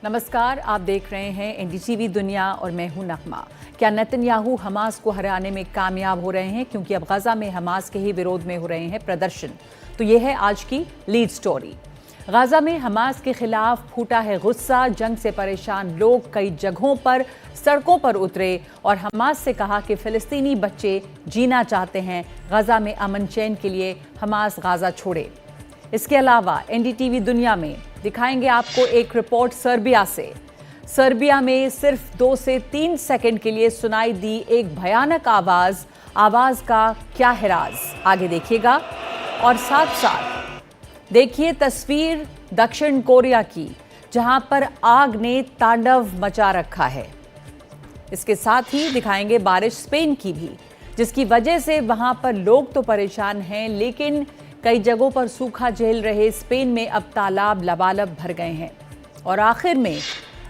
नमस्कार, आप देख रहे हैं एनडीटीवी दुनिया और मैं हूं नगमा। क्या नेतन्याहू हमास को हराने में कामयाब हो रहे हैं, क्योंकि अब गजा में हमास के ही विरोध में हो रहे हैं प्रदर्शन। तो ये है आज की लीड स्टोरी। गजा में हमास के खिलाफ फूटा है गुस्सा। जंग से परेशान लोग कई जगहों पर सड़कों पर उतरे और हमास से कहा कि फिलिस्तीनी बच्चे जीना चाहते हैं। गजा में अमन चैन के लिए हमास गजा छोड़े। इसके अलावा एनडीटीवी दुनिया में दिखाएंगे आपको एक रिपोर्ट सर्बिया से। सर्बिया में सिर्फ 2 से 3 सेकंड के लिए सुनाई दी एक भयानक आवाज का क्या है राज, आगे देखिएगा। और साथ साथ देखिए तस्वीर दक्षिण कोरिया की, जहां पर आग ने तांडव मचा रखा है। इसके साथ ही दिखाएंगे बारिश स्पेन की भी, जिसकी वजह से वहां पर लोग तो परेशान हैं, लेकिन कई जगहों पर सूखा झेल रहे स्पेन में अब तालाब लबालब भर गए हैं। और आखिर में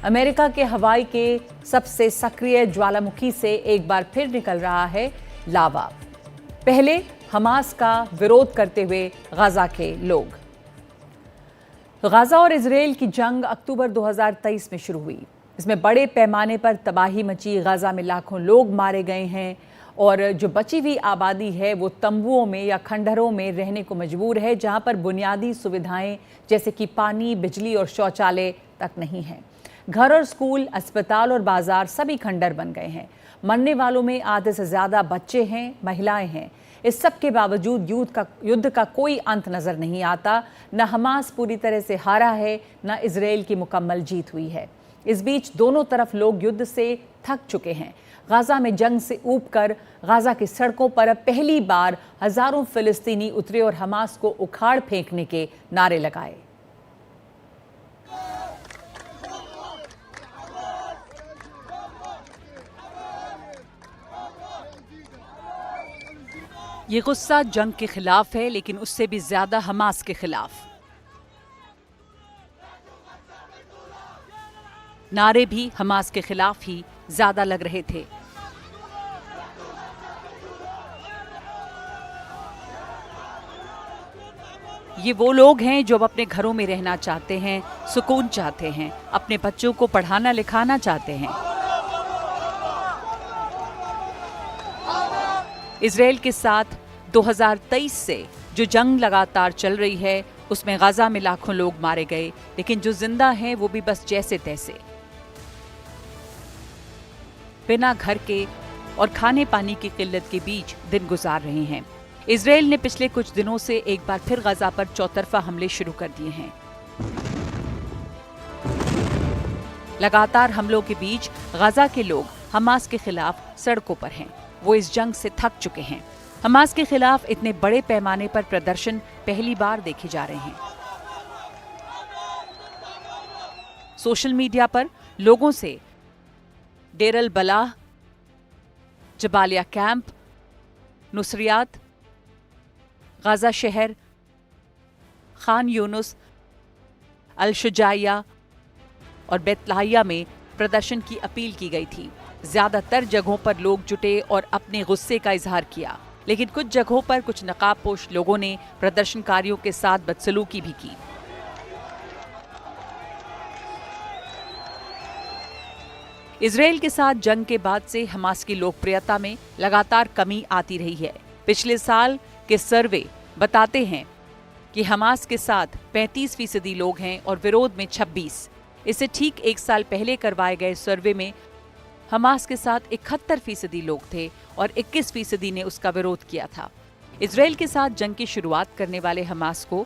अमेरिका के हवाई के सबसे सक्रिय ज्वालामुखी से एक बार फिर निकल रहा है लावा। पहले हमास का विरोध करते हुए गजा के लोग। गजा और इजराइल की जंग अक्टूबर 2023 में शुरू हुई। इसमें बड़े पैमाने पर तबाही मची। गजा में लाखों लोग मारे गए हैं और जो बची हुई आबादी है वो तंबुओं में या खंडहरों में रहने को मजबूर है, जहां पर बुनियादी सुविधाएं जैसे कि पानी, बिजली और शौचालय तक नहीं है। घर और स्कूल, अस्पताल और बाजार सभी खंडहर बन गए हैं। मरने वालों में आधे से ज्यादा बच्चे हैं, महिलाएं हैं। इस सब के बावजूद युद्ध का कोई अंत नजर नहीं आता। न हमास पूरी तरह से हारा है, न इजराइल की मुकम्मल जीत हुई है। इस बीच दोनों तरफ लोग युद्ध से थक चुके हैं। गजा में जंग से ऊब कर गजा की सड़कों पर अब पहली बार हजारों फिलिस्तीनी उतरे और हमास को उखाड़ फेंकने के नारे लगाए। ये गुस्सा जंग के खिलाफ है, लेकिन उससे भी ज्यादा हमास के खिलाफ। नारे भी हमास के खिलाफ ही ज्यादा लग रहे थे। ये वो लोग हैं जो अब अपने घरों में रहना चाहते हैं, सुकून चाहते हैं, अपने बच्चों को पढ़ाना लिखाना चाहते हैं। इजराइल के साथ 2023 से जो जंग लगातार चल रही है, उसमें गजा में लाखों लोग मारे गए, लेकिन जो जिंदा हैं वो भी बस जैसे तैसे, बिना घर के और खाने पानी की किल्लत के बीच दिन गुजार रहे हैं। इजराइल ने पिछले कुछ दिनों से एक बार फिर गजा पर चौतरफा हमले शुरू कर दिए हैं। लगातार हमलों के बीच गजा के लोग हमास के खिलाफ सड़कों पर हैं। वो इस जंग से थक चुके हैं। हमास के खिलाफ इतने बड़े पैमाने पर प्रदर्शन पहली बार देखे जा रहे हैं। सोशल मीडिया पर लोगों से डेर अल बलाह, जबालिया कैंप, नुसरियात, गजा शहर, खान यूनुस, अल शुजाइया और बेतलाहिया में प्रदर्शन की अपील की गई थी। ज्यादातर जगहों पर लोग जुटे और अपने गुस्से का इजहार किया, लेकिन कुछ जगहों पर कुछ नकाबपोश लोगों ने प्रदर्शनकारियों के साथ बदसलूकी भी की। इजराइल के साथ जंग के बाद से हमास की लोकप्रियता में लगातार कमी आती रही है। पिछले साल के सर्वे बताते हैं कि हमास के साथ 35% लोग हैं और विरोध में 26। इससे ठीक एक साल पहले करवाए गए सर्वे में हमास के साथ 71% लोग थे और 21% ने उसका विरोध किया था। इजराइल के साथ जंग की शुरुआत करने वाले हमास को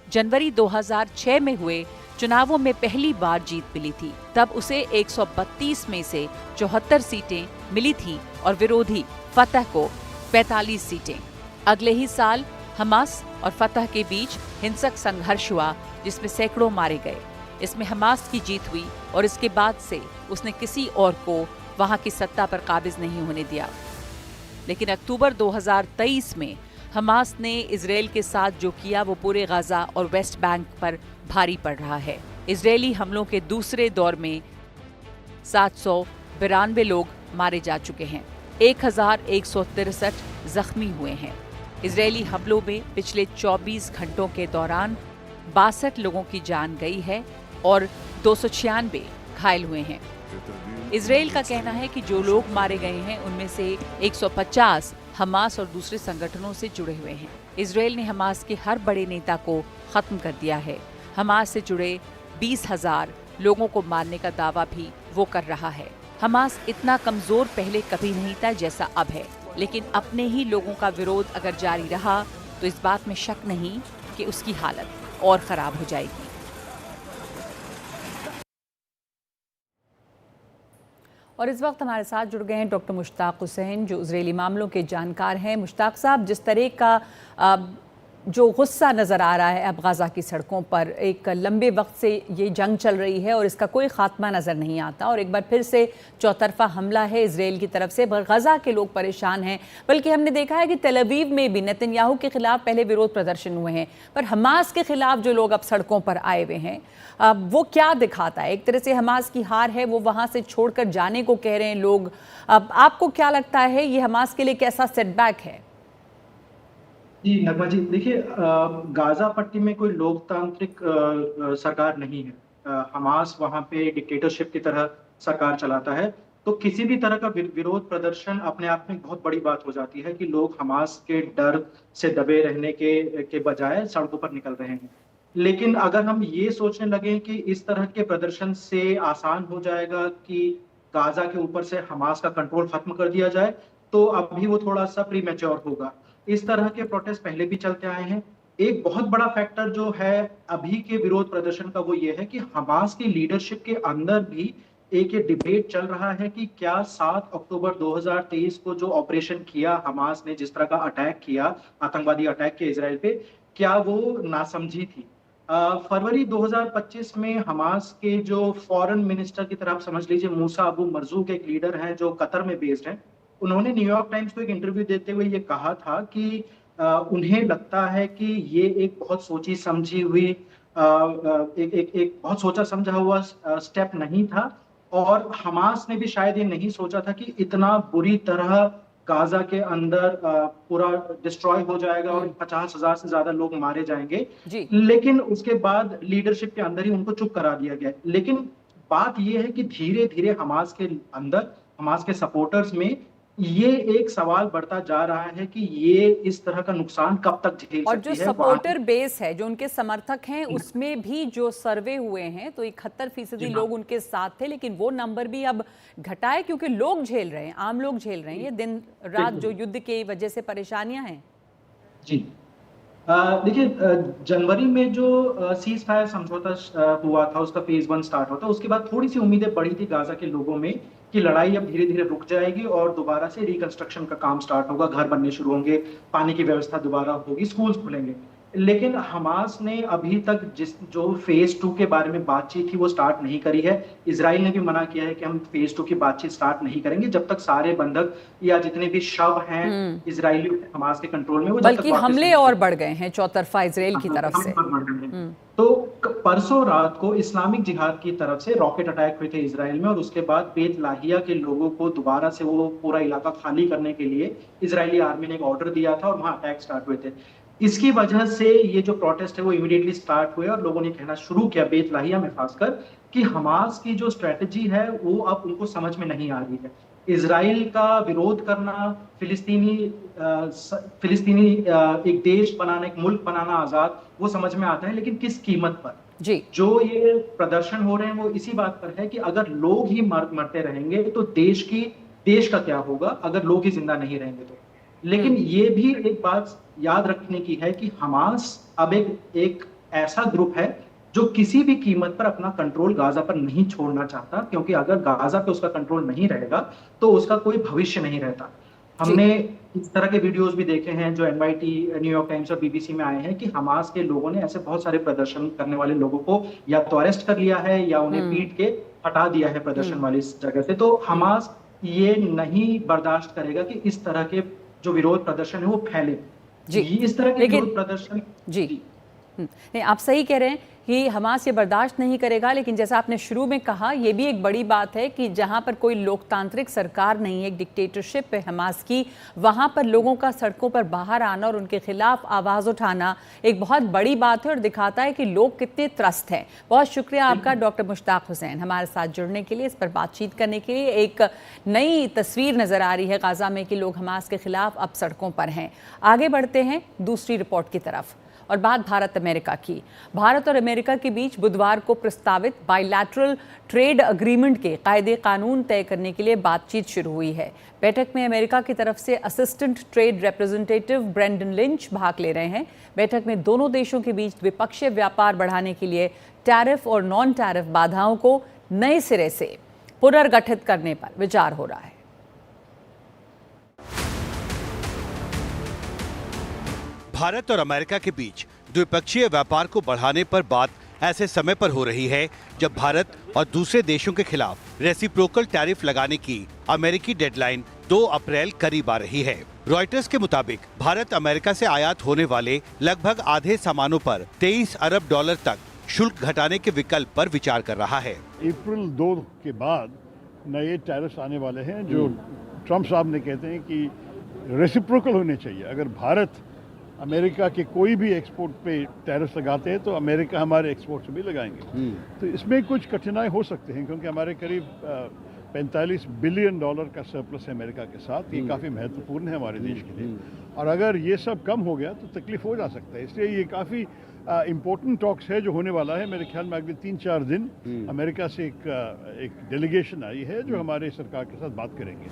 जनवरी 2006 में हुए चुनावों में पहली बार जीत मिली थी। तब उसे 132 में से 74 सीटें मिली थी और विरोधी फतह को 45 सीटें। अगले ही साल हमास और फतह के बीच हिंसक संघर्ष हुआ, जिसमें सैकड़ों मारे गए। इसमें हमास की जीत हुई और इसके बाद से उसने किसी और को वहां की सत्ता पर काबिज नहीं होने दिया। लेकिन अक्टूबर 2023 में हमास ने इजराइल के साथ जो किया वो पूरे गजा और वेस्ट बैंक पर भारी पड़ रहा है। इजरायली हमलों के दूसरे दौर में 792 लोग मारे जा चुके हैं, 1163 जख्मी हुए हैं। इजरायली हमलों में पिछले 24 घंटों के दौरान 62 लोगों की जान गई है, और 296 घायल हुए हैं। इजराइल का कहना है कि जो लोग मारे गए हैं उनमें से 150 हमास और दूसरे संगठनों से जुड़े हुए हैं। इजराइल ने हमास के हर बड़े नेता को खत्म कर दिया है। हमास से जुड़े 20,000 लोगों को मारने का दावा भी वो कर रहा है। हमास इतना कमजोर पहले कभी नहीं था जैसा अब है, लेकिन अपने ही लोगों का विरोध अगर जारी रहा तो इस बात में शक नहीं कि उसकी हालत और खराब हो जाएगी। और इस वक्त हमारे साथ जुड़ गए हैं डॉक्टर मुश्ताक हुसैन, जो इजरायली मामलों के जानकार हैं। मुश्ताक साहब, जिस तरह का जो गुस्सा नज़र आ रहा है अब गाज़ा की सड़कों पर, एक लंबे वक्त से ये जंग चल रही है और इसका कोई ख़ात्मा नज़र नहीं आता, और एक बार फिर से चौतरफा हमला है इजराइल की तरफ से। गाज़ा के लोग परेशान हैं, बल्कि हमने देखा है कि तेल अवीव में भी नेतन्याहू के खिलाफ पहले विरोध प्रदर्शन हुए हैं, पर हमास के खिलाफ जो लोग अब सड़कों पर आए हुए हैं वो क्या दिखाता है? एक तरह से हमास की हार है, वो वहाँ से छोड़कर जाने को कह रहे हैं लोग। अब आपको क्या लगता है ये हमास के लिए कैसा सेटबैक है? जी नगमा जी, देखिए, गाजा पट्टी में कोई लोकतांत्रिक सरकार नहीं है। हमास वहाँ पे डिक्टेटरशिप की तरह सरकार चलाता है। तो किसी भी तरह का विरोध प्रदर्शन अपने आप में बहुत बड़ी बात हो जाती है कि लोग हमास के डर से दबे रहने के बजाय सड़कों पर निकल रहे हैं। लेकिन अगर हम ये सोचने लगे कि इस तरह के प्रदर्शन से आसान हो जाएगा कि गाजा के ऊपर से हमास का कंट्रोल खत्म कर दिया जाए, तो अभी वो थोड़ा सा प्रीमेच्योर होगा। इस तरह के प्रोटेस्ट पहले भी चलते आए हैं। एक बहुत बड़ा फैक्टर जो है अभी के विरोध प्रदर्शन का, वो ये है कि हमास की लीडरशिप के अंदर भी एक ये डिबेट चल रहा है कि क्या 7 अक्टूबर 2023 को जो ऑपरेशन किया हमास ने, जिस तरह का अटैक किया, आतंकवादी अटैक किया इजराइल पे, क्या वो नासमझी थी। फरवरी 2025 में हमास के जो फॉरेन मिनिस्टर की तरफ समझ लीजिए, मूसा अबू मरजूक एक लीडर हैं जो कतर में बेस्ड हैं। उन्होंने न्यूयॉर्क टाइम्स को एक इंटरव्यू देते हुए ये कहा था कि उन्हें लगता है कि ये एक बहुत सोची समझी हुई एक बहुत सोचा समझा हुआ स्टेप नहीं था, और हमास ने भी शायद ये नहीं सोचा था कि इतना बुरी तरह गाजा के अंदर पूरा डिस्ट्रॉय हो जाएगा और 50,000 से ज्यादा लोग मारे जाएंगे। लेकिन उसके बाद लीडरशिप के अंदर ही उनको चुप करा दिया गया। लेकिन बात यह है कि धीरे धीरे हमास के अंदर, हमास के सपोर्टर्स में ये एक सवाल बढ़ता जा रहा है कि ये इस तरह का नुकसान कब तक झेल और सकती जो है। सपोर्टर बेस है, जो उनके समर्थक हैं, उसमें भी जो सर्वे हुए हैं तो 71% लोग उनके साथ थे, लेकिन वो नंबर भी अब घटा है क्योंकि लोग झेल रहे हैं, आम लोग झेल रहे हैं ये दिन रात जो युद्ध की वजह से परेशानियां हैं। जी देखिए, जनवरी में जो सीज फायर समझौता हुआ था, उसका फेज 1 स्टार्ट होता, उसके बाद थोड़ी सी उम्मीदें बढ़ी थी गाजा के लोगों में कि लड़ाई अब धीरे धीरे रुक जाएगी और दोबारा से रिकंस्ट्रक्शन का काम स्टार्ट होगा, घर बनने शुरू होंगे, पानी की व्यवस्था दोबारा होगी, स्कूल्स खुलेंगे। लेकिन हमास ने अभी तक जो फेज 2 के बारे में बातचीत थी वो स्टार्ट नहीं करी है। इजराइल ने भी मना किया है कि हम फेज 2 की बातचीत स्टार्ट नहीं करेंगे जब तक सारे बंधक या जितने भी शव हैं इजरायली हमास के कंट्रोल में, वो बल्कि हमले और बढ़ गए हैं चौतरफा इजराइल की तरफ से। तो परसों रात को इस्लामिक जिहाद की तरफ से रॉकेट अटैक हुए थे इजराइल में, और उसके बाद बेत लाहिया के लोगों को दोबारा से वो पूरा इलाका खाली करने के लिए इजरायली आर्मी ने एक ऑर्डर दिया था और वहां अटैक स्टार्ट हुए थे। इसकी वजह से ये जो प्रोटेस्ट है वो इमीडिएटली स्टार्ट हुए और लोगों ने कहना शुरू किया, बेत लाहिया में खासकर, कि हमास की जो स्ट्रेटजी है वो अब उनको समझ में नहीं आ रही है। इजराइल का विरोध करना, फिलिस्तीनी एक देश बनाना, एक मुल्क बनाना आजाद, वो समझ में आता है, लेकिन किस कीमत पर। जी। जो ये प्रदर्शन हो रहे हैं वो इसी बात पर है कि अगर लोग ही मरते रहेंगे तो देश का क्या होगा अगर लोग ही जिंदा नहीं रहेंगे तो। लेकिन ये भी एक बात याद रखने की है कि हमास अब एक ऐसा ग्रुप है जो किसी भी कीमत पर अपना कंट्रोल गाजा पर नहीं छोड़ना चाहता, क्योंकि अगर गाजा पे उसका कंट्रोल नहीं रहेगा तो उसका कोई भविष्य नहीं रहता। हमने इस तरह के वीडियोस भी देखे हैं जो एनवाईटी, न्यूयॉर्क टाइम्स और बीबीसी में आए हैं कि हमास के लोगों ने ऐसे बहुत सारे प्रदर्शन करने वाले लोगों को या तो अरेस्ट कर लिया है या उन्हें पीट के हटा दिया है प्रदर्शन वाली जगह से। तो हमास ये नहीं बर्दाश्त करेगा कि इस तरह के जो विरोध प्रदर्शन है वो फैले। जी। इस तरह के विरोध प्रदर्शन जी नहीं, आप सही कह रहे हैं कि हमास ये बर्दाश्त नहीं करेगा, लेकिन जैसा आपने शुरू में कहा, ये भी एक बड़ी बात है कि जहां पर कोई लोकतांत्रिक सरकार नहीं है, एक डिक्टेटरशिप है हमास की, वहां पर लोगों का सड़कों पर बाहर आना और उनके खिलाफ आवाज़ उठाना एक बहुत बड़ी बात है और दिखाता है कि लोग कितने त्रस्त हैं। बहुत शुक्रिया आपका डॉक्टर मुश्ताक हुसैन, हमारे साथ जुड़ने के लिए, इस पर बातचीत करने के लिए। एक नई तस्वीर नज़र आ रही है गाज़ा में कि लोग हमास के खिलाफ अब सड़कों पर हैं। आगे बढ़ते हैं दूसरी रिपोर्ट की तरफ और बात भारत अमेरिका की। भारत और अमेरिका के बीच बुधवार को प्रस्तावित बायलैटरल ट्रेड एग्रीमेंट के कायदे कानून तय करने के लिए बातचीत शुरू हुई है। बैठक में अमेरिका की तरफ से assistant trade representative Brendan Lynch भाग ले रहे हैं। बैठक में दोनों देशों के बीच द्विपक्षीय व्यापार बढ़ाने के लिए टैरिफ और नॉन टैरिफ बाधाओं को नए सिरे से पुनर्गठित करने पर विचार हो रहा है। भारत और अमेरिका के बीच द्विपक्षीय व्यापार को बढ़ाने पर बात ऐसे समय पर हो रही है जब भारत और दूसरे देशों के खिलाफ रेसिप्रोकल टैरिफ लगाने की अमेरिकी डेडलाइन 2 अप्रैल करीब आ रही है। रॉयटर्स के मुताबिक भारत अमेरिका से आयात होने वाले लगभग आधे सामानों पर 23 अरब डॉलर तक शुल्क घटाने के विकल्प पर विचार कर रहा है। अप्रैल 2 के बाद नए टैरिफ आने वाले हैं जो ट्रम्प साहब ने कहते हैं कि रेसिप्रोकल होने चाहिए। अगर भारत अमेरिका के कोई भी एक्सपोर्ट पे टैरिफ लगाते हैं तो अमेरिका हमारे एक्सपोर्ट से भी लगाएंगे। तो इसमें कुछ कठिनाई हो सकते हैं क्योंकि हमारे करीब 45 बिलियन डॉलर का सरप्लस है अमेरिका के साथ। ये काफ़ी महत्वपूर्ण है हमारे देश के लिए और अगर ये सब कम हो गया तो तकलीफ हो जा सकता है। इसलिए ये काफ़ी इम्पोर्टेंट टॉक्स है जो होने वाला है। मेरे ख्याल में अगले 3-4 दिन अमेरिका से एक डेलीगेशन आई है जो हमारे सरकार के साथ बात करेंगे।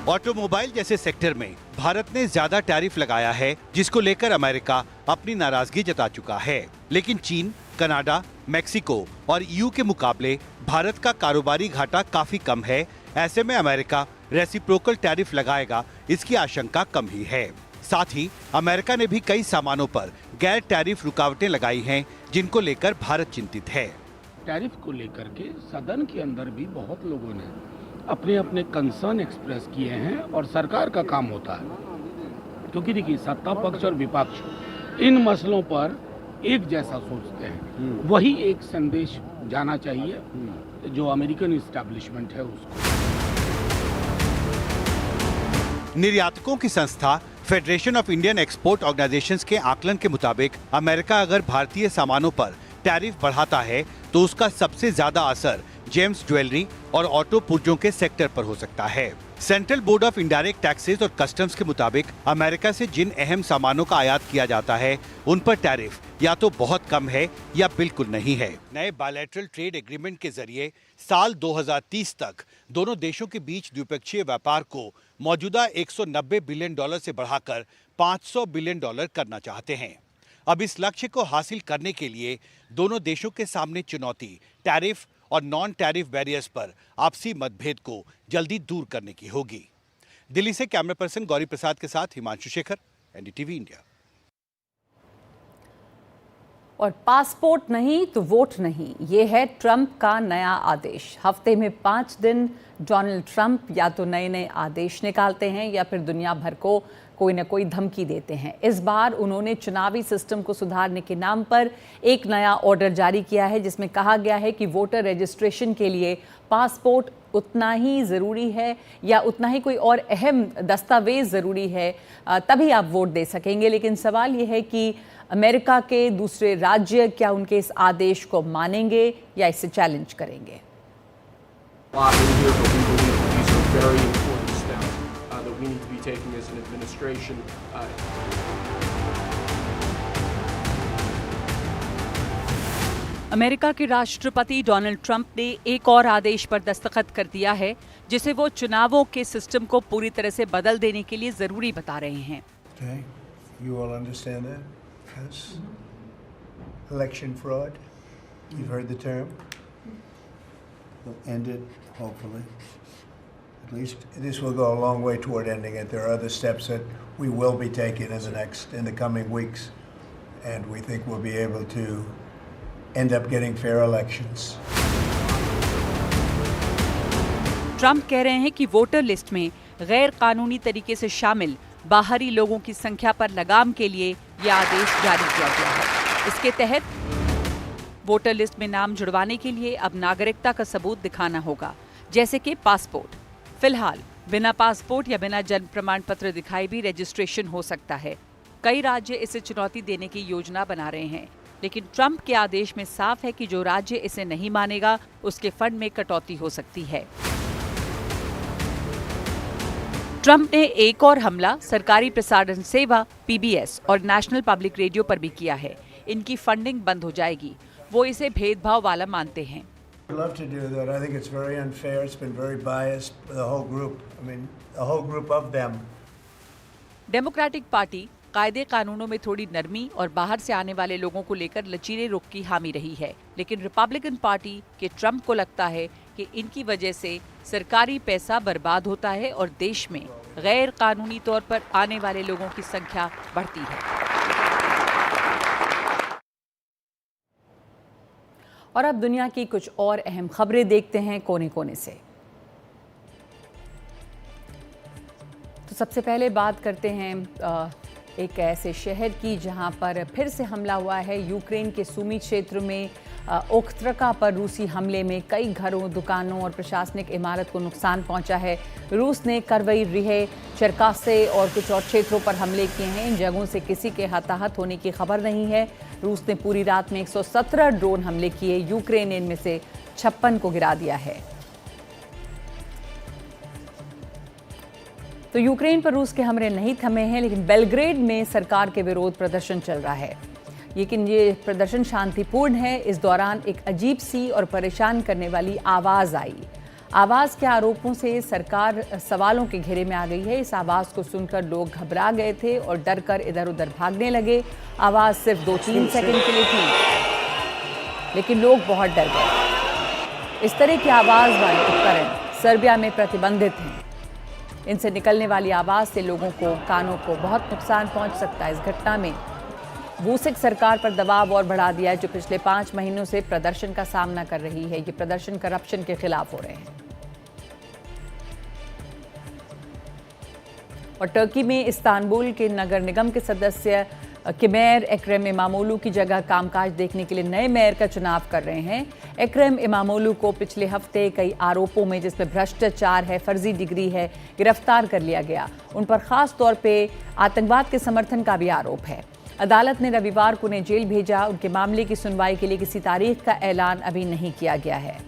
ऑटोमोबाइल जैसे सेक्टर में भारत ने ज्यादा टैरिफ लगाया है, जिसको लेकर अमेरिका अपनी नाराजगी जता चुका है। लेकिन चीन, कनाडा, मेक्सिको और ईयू के मुकाबले भारत का कारोबारी घाटा काफी कम है। ऐसे में अमेरिका रेसिप्रोकल टैरिफ लगाएगा, इसकी आशंका कम ही है। साथ ही अमेरिका ने भी कई सामानों पर गैर टैरिफ रुकावटें लगाई हैं, जिनको लेकर भारत चिंतित है। टैरिफ को लेकर के सदन के अंदर भी बहुत लोगों ने अपने अपने कंसर्न एक्सप्रेस किए हैं और सरकार का काम होता है, क्योंकि देखिए सत्ता पक्ष और विपक्ष इन मसलों पर एक जैसा सोचते हैं। वही एक संदेश जाना चाहिए जो अमेरिकन इस्टेब्लिशमेंट है उसको। निर्यातकों की संस्था federation of Indian export organisations के आकलन के मुताबिक अमेरिका अगर भारतीय सामानों पर टैरिफ बढ़ाता है तो उसका सबसे ज्यादा असर जेम्स ज्वेलरी और ऑटो पुर्जों के सेक्टर पर हो सकता है। Central board of indirect taxes और कस्टम्स के मुताबिक अमेरिका से जिन अहम सामानों का आयात किया जाता है उन पर टैरिफ या तो बहुत कम है या बिल्कुल नहीं है। नए बायलैटरल ट्रेड एग्रीमेंट के जरिए साल 2030 तक दोनों देशों के बीच द्विपक्षीय व्यापार को मौजूदा 190 बिलियन डॉलर से बढ़ाकर 500 बिलियन डॉलर करना चाहते हैं। अब इस लक्ष्य को हासिल करने के लिए दोनों देशों के सामने चुनौती टैरिफ और नॉन टैरिफ बैरियर्स पर आपसी मतभेद को जल्दी दूर करने की होगी। दिल्ली से कैमरा पर्सन गौरी प्रसाद के साथ हिमांशु शेखर, एनडीटीवी इंडिया। और पासपोर्ट नहीं तो वोट नहीं, ये है ट्रंप का नया आदेश। हफ्ते में 5 दिन डोनाल्ड ट्रंप या तो नए नए आदेश निकालते हैं या फिर दुनिया भर को कोई ना कोई धमकी देते हैं। इस बार उन्होंने चुनावी सिस्टम को सुधारने के नाम पर एक नया ऑर्डर जारी किया है, जिसमें कहा गया है कि वोटर रजिस्ट्रेशन के लिए पासपोर्ट उतना ही ज़रूरी है या उतना ही कोई और अहम दस्तावेज ज़रूरी है, तभी आप वोट दे सकेंगे। लेकिन सवाल ये है कि अमेरिका के दूसरे राज्य क्या उनके इस आदेश को मानेंगे या इसे चैलेंज करेंगे। अमेरिका के राष्ट्रपति डोनाल्ड ट्रंप ने एक और आदेश पर दस्तखत कर दिया है, जिसे वो चुनावों के सिस्टम को पूरी तरह से बदल देने के लिए जरूरी बता रहे हैं। You all understand that? Yes. Election fraud. You've heard the term. Will end it, hopefully. At least this will go a long way toward ending it. There are other steps that we will be taking in the coming weeks, and we think we'll be able to end up getting fair elections. Trump कह रहे हैं कि voter list में गैर कानूनी तरीके से शामिल बाहरी लोगों की संख्या पर लगाम के लिए यह आदेश जारी किया गया है। इसके तहत वोटर लिस्ट में नाम जुड़वाने के लिए अब नागरिकता का सबूत दिखाना होगा, जैसे कि पासपोर्ट। फिलहाल बिना पासपोर्ट या बिना जन्म प्रमाण पत्र दिखाए भी रजिस्ट्रेशन हो सकता है। कई राज्य इसे चुनौती देने की योजना बना रहे हैं, लेकिन ट्रंप के आदेश में साफ है कि जो राज्य इसे नहीं मानेगा उसके फंड में कटौती हो सकती है। ट्रंप ने एक और हमला सरकारी प्रसारण सेवा PBS और नेशनल पब्लिक रेडियो पर भी किया है। इनकी फंडिंग बंद हो जाएगी। वो इसे भेदभाव वाला मानते हैं। I'd love to do that. I think it's very unfair. It's been very biased. The whole group. I mean, a whole group of them. Democratic party कायदे कानूनों में थोड़ी नरमी और बाहर से आने वाले लोगों को लेकर लचीले रुख की हामी रही है, लेकिन रिपब्लिकन पार्टी के ट्रंप को लगता है कि इनकी वजह से सरकारी पैसा बर्बाद होता है और देश में गैर कानूनी तौर पर आने वाले लोगों की संख्या बढ़ती है। और अब दुनिया की कुछ और अहम खबरें देखते हैं कोने कोने से। तो सबसे पहले बात करते हैं एक ऐसे शहर की जहां पर फिर से हमला हुआ है। यूक्रेन के सूमी क्षेत्र में ओख्त्रका पर रूसी हमले में कई घरों, दुकानों और प्रशासनिक इमारत को नुकसान पहुंचा है। रूस ने करवई, रिहे, चरकासे और कुछ और क्षेत्रों पर हमले किए हैं। इन जगहों से किसी के हताहत होने की खबर नहीं है। रूस ने पूरी रात में 117 ड्रोन हमले किए। यूक्रेन ने इनमें से 56 को गिरा दिया है। तो यूक्रेन पर रूस के हमले नहीं थमे हैं, लेकिन बेलग्रेड में सरकार के विरोध प्रदर्शन चल रहा है। लेकिन ये प्रदर्शन शांतिपूर्ण है। इस दौरान एक अजीब सी और परेशान करने वाली आवाज़ आई। आवाज़ के आरोपों से सरकार सवालों के घेरे में आ गई है। इस आवाज़ को सुनकर लोग घबरा गए थे और डर कर इधर उधर भागने लगे। आवाज़ सिर्फ 2-3 सेकंड के लिए थी, लेकिन लोग बहुत डर गए। इस तरह की आवाज़ वाले उपकरण सर्बिया में प्रतिबंधित हैं। इनसे निकलने वाली आवाज़ से लोगों को, कानों को बहुत नुकसान पहुंच सकता है। इस घटना में वूसिक सरकार पर दबाव और बढ़ा दिया है, जो पिछले 5 महीनों से प्रदर्शन का सामना कर रही है। ये प्रदर्शन करप्शन के खिलाफ हो रहे हैं। और टर्की में इस्तांबुल के नगर निगम के सदस्य केमेर एक्रम इमामोलू की जगह कामकाज देखने के लिए नए मेयर का चुनाव कर रहे हैं। एक्रम इमामोलू को पिछले हफ्ते कई आरोपों में, जिसमें भ्रष्टाचार है, फर्जी डिग्री है, गिरफ्तार कर लिया गया। उन पर खास तौर पे आतंकवाद के समर्थन का भी आरोप है। अदालत ने रविवार को उन्हें जेल भेजा। उनके मामले की सुनवाई के लिए किसी तारीख का ऐलान अभी नहीं किया गया है।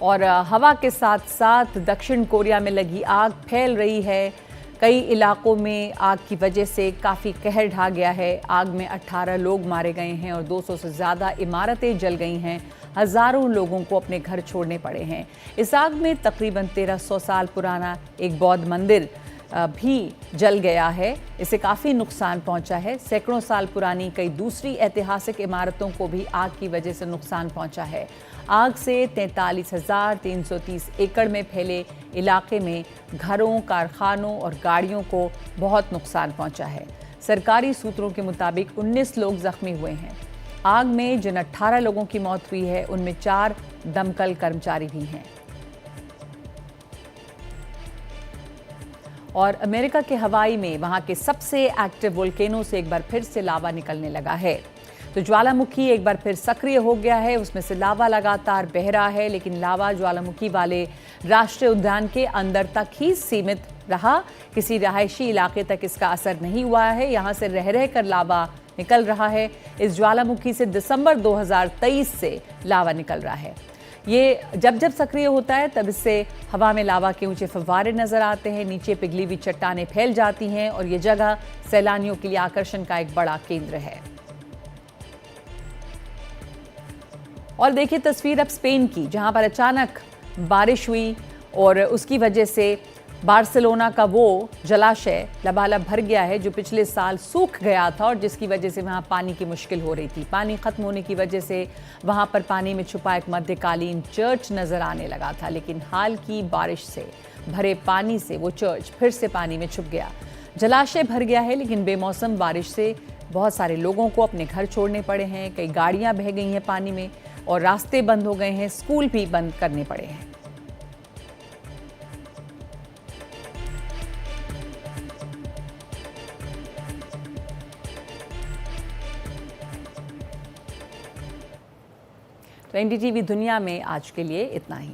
और हवा के साथ साथ दक्षिण कोरिया में लगी आग फैल रही है। कई इलाकों में आग की वजह से काफ़ी कहर ढा गया है। आग में 18 लोग मारे गए हैं और 200 से ज़्यादा इमारतें जल गई हैं। हज़ारों लोगों को अपने घर छोड़ने पड़े हैं। इस आग में तकरीबन 1300 साल पुराना एक बौद्ध मंदिर भी जल गया है। इसे काफ़ी नुकसान पहुंचा है। सैकड़ों साल पुरानी कई दूसरी ऐतिहासिक इमारतों को भी आग की वजह से नुकसान पहुंचा है। आग से 43,330 एकड़ में फैले इलाके में घरों, कारखानों और गाड़ियों को बहुत नुकसान पहुंचा है। सरकारी सूत्रों के मुताबिक 19 लोग जख्मी हुए हैं। आग में जिन 18 लोगों की मौत हुई है, उनमें 4 दमकल कर्मचारी भी हैं। और अमेरिका के हवाई में वहां के सबसे एक्टिव वोल्केनो से एक बार फिर से लावा निकलने लगा है। तो ज्वालामुखी एक बार फिर सक्रिय हो गया है। उसमें से लावा लगातार बह रहा है, लेकिन लावा ज्वालामुखी वाले राष्ट्रीय उद्यान के अंदर तक ही सीमित रहा। किसी रहायशी इलाके तक इसका असर नहीं हुआ है। यहाँ से रह रह कर लावा निकल रहा है। इस ज्वालामुखी से दिसंबर 2023 से लावा निकल रहा है। ये जब जब सक्रिय होता है तब इससे हवा में लावा के ऊंचे फव्वारे नजर आते हैं, नीचे पिघली हुई चट्टानें फैल जाती हैं और ये जगह सैलानियों के लिए आकर्षण का एक बड़ा केंद्र है। और देखिए तस्वीर अब स्पेन की, जहां पर अचानक बारिश हुई और उसकी वजह से बार्सिलोना का वो जलाशय लबालब भर गया है जो पिछले साल सूख गया था और जिसकी वजह से वहाँ पानी की मुश्किल हो रही थी। पानी खत्म होने की वजह से वहाँ पर पानी में छुपा एक मध्यकालीन चर्च नज़र आने लगा था, लेकिन हाल की बारिश से भरे पानी से वो चर्च फिर से पानी में छुप गया। जलाशय भर गया है, लेकिन बेमौसम बारिश से बहुत सारे लोगों को अपने घर छोड़ने पड़े हैं। कई गाड़ियाँ बह गई हैं पानी में और रास्ते बंद हो गए हैं। स्कूल भी बंद करने पड़े हैं। तो एनडीटीवी दुनिया में आज के लिए इतना ही।